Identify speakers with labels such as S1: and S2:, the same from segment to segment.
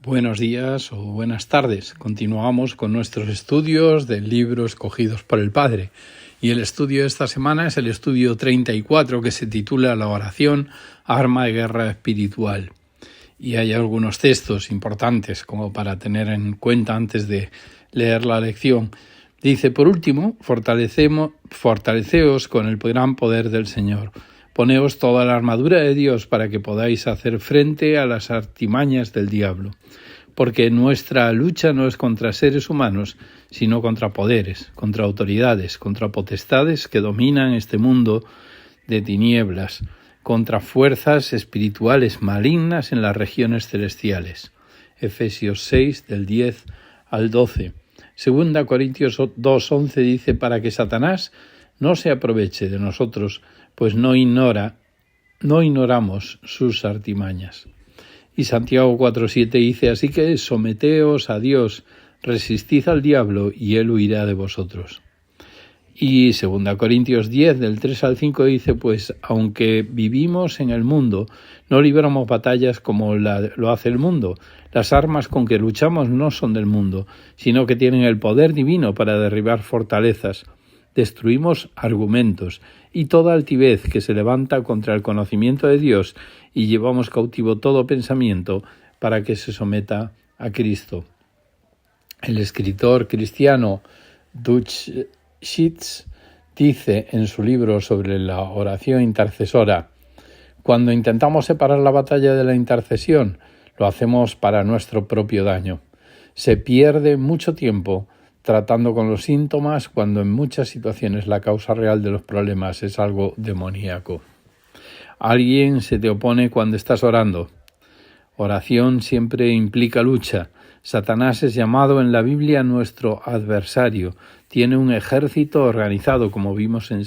S1: Buenos días o buenas tardes. Continuamos con nuestros estudios del libro Escogidos por el Padre. Y el estudio de esta semana es el estudio 34, que se titula La oración, arma de guerra espiritual. Y hay algunos textos importantes como para tener en cuenta antes de leer la lección. Dice, por último, fortaleceos con el gran poder del Señor. Poneos toda la armadura de Dios para que podáis hacer frente a las artimañas del diablo. Porque nuestra lucha no es contra seres humanos, sino contra poderes, contra autoridades, contra potestades que dominan este mundo de tinieblas, contra fuerzas espirituales malignas en las regiones celestiales. Efesios 6, del 10 al 12. Segunda Corintios 2:11 dice, para que Satanás no se aproveche de nosotros, pues no ignoramos sus artimañas. Y Santiago 4:7 dice, así que someteos a Dios, resistid al diablo y él huirá de vosotros. Y 2 Corintios 10, del 3 al 5 dice, pues aunque vivimos en el mundo, no libramos batallas como lo hace el mundo. Las armas con que luchamos no son del mundo, sino que tienen el poder divino para derribar fortalezas. Destruimos argumentos y toda altivez que se levanta contra el conocimiento de Dios y llevamos cautivo todo pensamiento para que se someta a Cristo. El escritor cristiano Dutch Sheets dice en su libro sobre la oración intercesora, cuando intentamos separar la batalla de la intercesión, lo hacemos para nuestro propio daño. Se pierde mucho tiempo tratando con los síntomas cuando en muchas situaciones la causa real de los problemas es algo demoníaco. Alguien se te opone cuando estás orando. Oración siempre implica lucha. Satanás es llamado en la Biblia nuestro adversario. Tiene un ejército organizado, como vimos en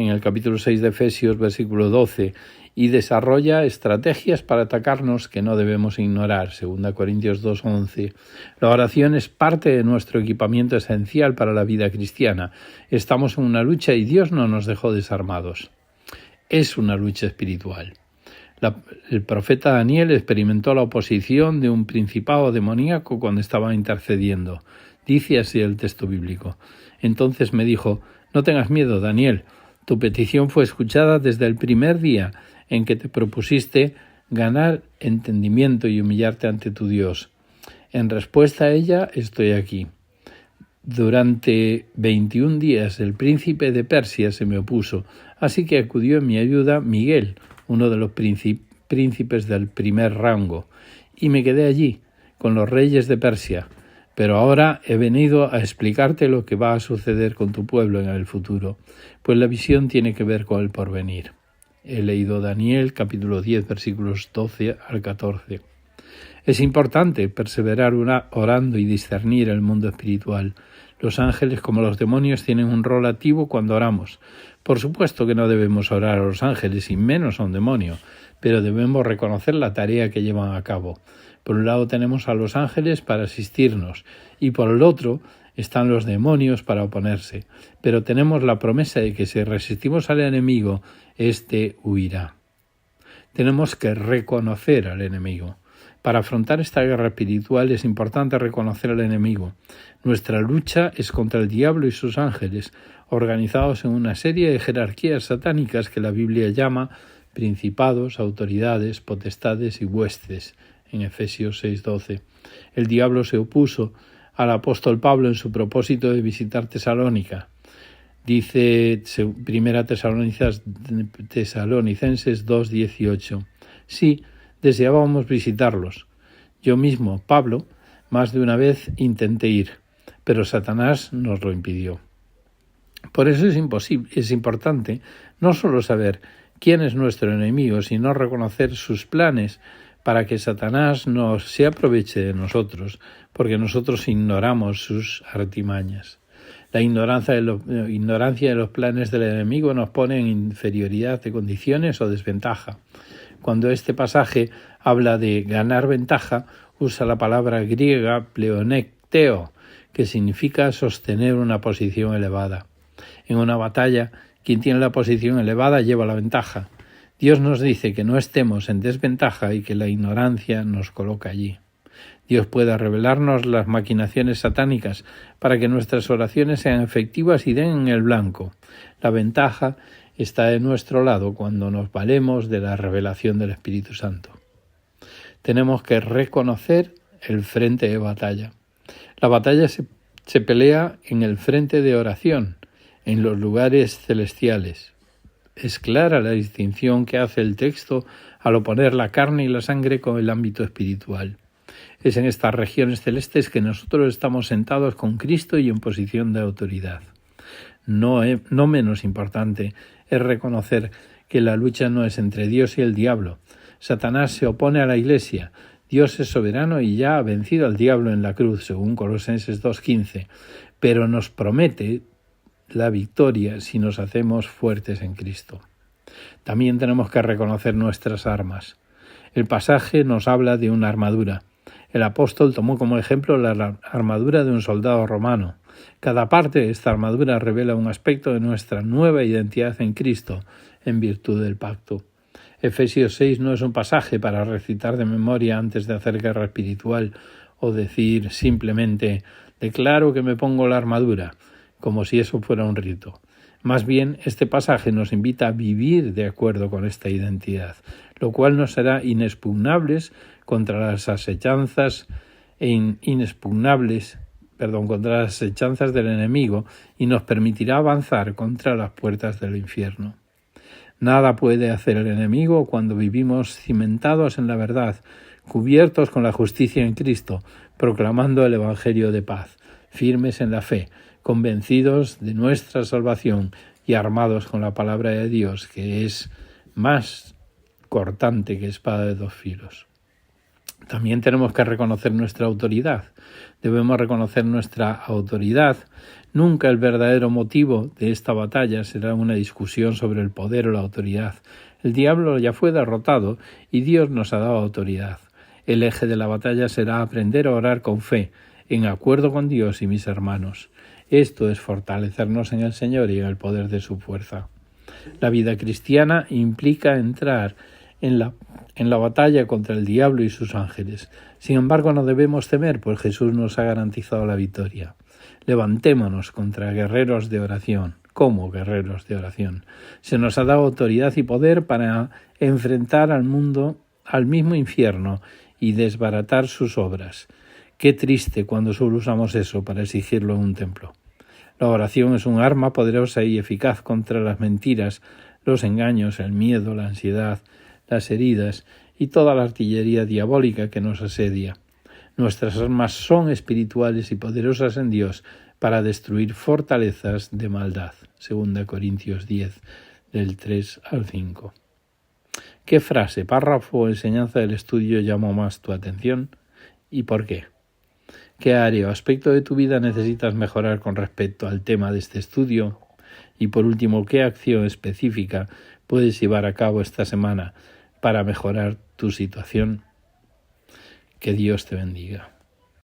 S1: el capítulo 6 de Efesios, versículo 12, y desarrolla estrategias para atacarnos que no debemos ignorar. 2 Corintios 2:11. La oración es parte de nuestro equipamiento esencial para la vida cristiana. Estamos en una lucha y Dios no nos dejó desarmados. Es una lucha espiritual. El profeta Daniel experimentó la oposición de un principado demoníaco cuando estaba intercediendo. Dice así el texto bíblico. Entonces me dijo, no tengas miedo, Daniel. Tu petición fue escuchada desde el primer día en que te propusiste ganar entendimiento y humillarte ante tu Dios. En respuesta a ella estoy aquí. Durante 21 días el príncipe de Persia se me opuso, así que acudió en mi ayuda Miguel, uno de los príncipes del primer rango, y me quedé allí, con los reyes de Persia. Pero ahora he venido a explicarte lo que va a suceder con tu pueblo en el futuro, pues la visión tiene que ver con el porvenir. He leído Daniel, capítulo 10, versículos 12 al 14. Es importante perseverar orando y discernir el mundo espiritual. Los ángeles, como los demonios, tienen un rol activo cuando oramos. Por supuesto que no debemos orar a los ángeles y menos a un demonio, pero debemos reconocer la tarea que llevan a cabo. Por un lado tenemos a los ángeles para asistirnos y por el otro están los demonios para oponerse. Pero tenemos la promesa de que si resistimos al enemigo, éste huirá. Tenemos que reconocer al enemigo. Para afrontar esta guerra espiritual es importante reconocer al enemigo. Nuestra lucha es contra el diablo y sus ángeles, organizados en una serie de jerarquías satánicas que la Biblia llama principados, autoridades, potestades y huestes, en Efesios 6:12. El diablo se opuso al apóstol Pablo en su propósito de visitar Tesalónica. Dice 1 Tesalonicenses 2:18. Sí, deseábamos visitarlos. Yo mismo, Pablo, más de una vez intenté ir, pero Satanás nos lo impidió. Por eso es importante no solo saber quién es nuestro enemigo, sino reconocer sus planes para que Satanás no se aproveche de nosotros, porque nosotros ignoramos sus artimañas. La ignorancia de los planes del enemigo nos pone en inferioridad de condiciones o desventaja. Cuando este pasaje habla de ganar ventaja, usa la palabra griega pleonekteo, que significa sostener una posición elevada. En una batalla, quien tiene la posición elevada lleva la ventaja. Dios nos dice que no estemos en desventaja y que la ignorancia nos coloca allí. Dios puede revelarnos las maquinaciones satánicas para que nuestras oraciones sean efectivas y den en el blanco. La ventaja está de nuestro lado cuando nos valemos de la revelación del Espíritu Santo. Tenemos que reconocer el frente de batalla. La batalla se pelea en el frente de oración, en los lugares celestiales. Es clara la distinción que hace el texto al oponer la carne y la sangre con el ámbito espiritual. Es en estas regiones celestes que nosotros estamos sentados con Cristo y en posición de autoridad. No menos importante es reconocer que la lucha no es entre Dios y el diablo. Satanás se opone a la Iglesia. Dios es soberano y ya ha vencido al diablo en la cruz, según Colosenses 2:15, pero nos promete la victoria si nos hacemos fuertes en Cristo. También tenemos que reconocer nuestras armas. El pasaje nos habla de una armadura. El apóstol tomó como ejemplo la armadura de un soldado romano. Cada parte de esta armadura revela un aspecto de nuestra nueva identidad en Cristo, en virtud del pacto. Efesios 6 no es un pasaje para recitar de memoria antes de hacer guerra espiritual o decir simplemente «declaro que me pongo la armadura», como si eso fuera un rito. Más bien, este pasaje nos invita a vivir de acuerdo con esta identidad, lo cual nos hará inexpugnables contra las asechanzas contra las asechanzas del enemigo y nos permitirá avanzar contra las puertas del infierno. Nada puede hacer el enemigo cuando vivimos cimentados en la verdad, cubiertos con la justicia en Cristo, proclamando el Evangelio de paz, firmes en la fe, convencidos de nuestra salvación y armados con la palabra de Dios, que es más cortante que espada de dos filos. También tenemos que reconocer nuestra autoridad. Debemos reconocer nuestra autoridad. Nunca el verdadero motivo de esta batalla será una discusión sobre el poder o la autoridad. El diablo ya fue derrotado y Dios nos ha dado autoridad. El eje de la batalla será aprender a orar con fe, en acuerdo con Dios y mis hermanos. Esto es fortalecernos en el Señor y en el poder de su fuerza. La vida cristiana implica entrar en la batalla contra el diablo y sus ángeles. Sin embargo, no debemos temer, pues Jesús nos ha garantizado la victoria. Levantémonos contra guerreros de oración, como guerreros de oración. Se nos ha dado autoridad y poder para enfrentar al mundo, al mismo infierno, y desbaratar sus obras. Qué triste cuando solo usamos eso para exigirlo en un templo. La oración es un arma poderosa y eficaz contra las mentiras, los engaños, el miedo, la ansiedad, las heridas y toda la artillería diabólica que nos asedia. Nuestras armas son espirituales y poderosas en Dios para destruir fortalezas de maldad. 2 Corintios 10, del 3 al 5. ¿Qué frase, párrafo o enseñanza del estudio llamó más tu atención y por qué? ¿Qué área o aspecto de tu vida necesitas mejorar con respecto al tema de este estudio? Y por último, ¿qué acción específica puedes llevar a cabo esta semana para mejorar tu situación? Que Dios te bendiga.